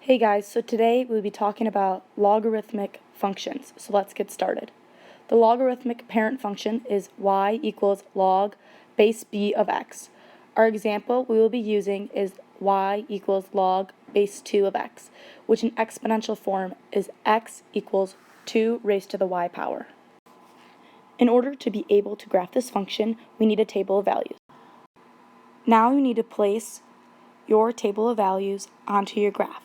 Hey guys, so today we'll be talking about logarithmic functions. So let's get started. The logarithmic parent function is y equals log base b of x. Our example we will be using is y equals log base 2 of x, which in exponential form is x equals 2 raised to the y power. In order to be able to graph this function, we need a table of values. Now you need to place your table of values onto your graph.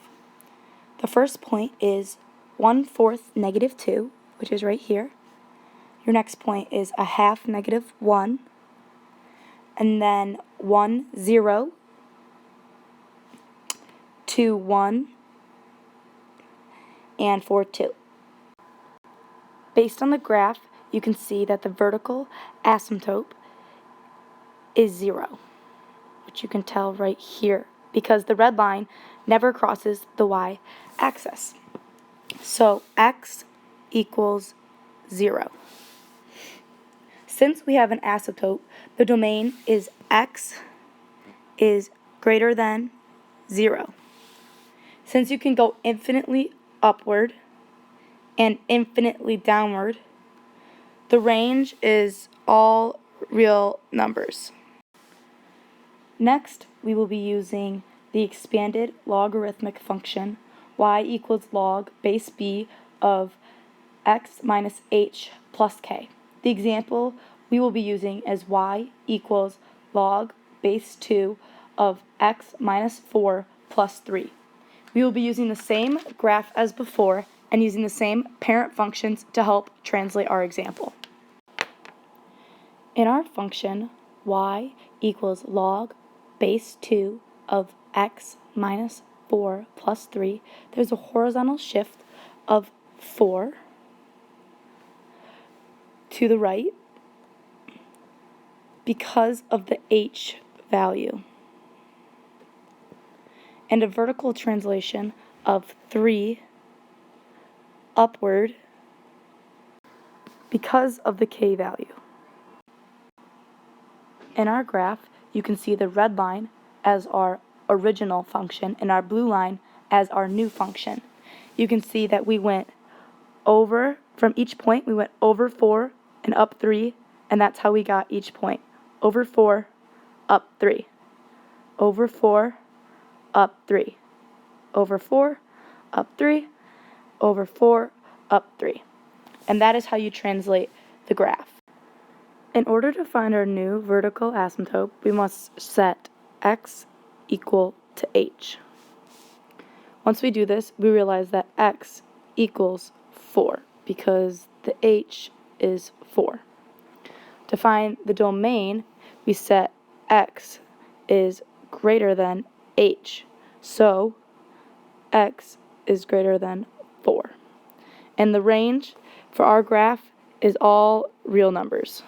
The first point is 1/4 negative 2, which is right here. Your next point is a half negative 1, and then 1, 0, 2, 1, and 4, 2. Based on the graph, you can see that the vertical asymptote is 0, which you can tell right here, because the red line never crosses the y-axis. So x equals 0. Since we have an asymptote, the domain is x is greater than 0. Since you can go infinitely upward and infinitely downward, the range is all real numbers. Next, we will be using the expanded logarithmic function y equals log base b of x minus h plus k. The example we will be using is y equals log base 2 of x minus 4 plus 3. We will be using the same graph as before and using the same parent functions to help translate our example. In our function, y equals log base 2 of x minus 4 plus 3, there's a horizontal shift of 4 to the right because of the h value, and a vertical translation of 3 upward because of the k value. In our graph, you can see the red line as our original function and our blue line as our new function. You can see that we went over, from each point, we went over 4 and up 3, and that's how we got each point. Over 4, up 3. Over 4, up 3. Over 4, up 3. Over 4, up 3. And that is how you translate the graph. In order to find our new vertical asymptote, we must set x equal to h. Once we do this, we realize that x equals 4 because the h is 4. To find the domain, we set x is greater than h. So x is greater than 4. And the range for our graph is all real numbers.